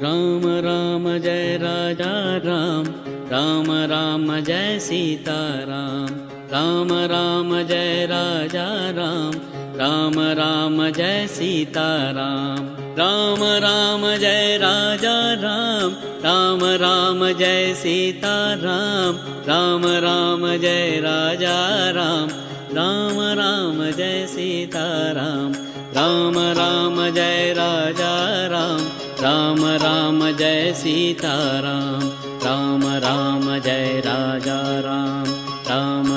Ram Ram Jai Raja Ram, Ram Ram Jai Sita Ram. Ram Ram Jai Raja Ram, Ram Ram Jai Sita Ram. Ram Ram Jai Raja Ram, Ram Ram Jai Sita Ram. Ram Ram Jai Raja Ram, Ram Ram Jai Sita Ram. Ram Ram Jai Raja Ram, Ram Ram Jai Sita Ram. Ram Ram Jai Raja Ram, Ram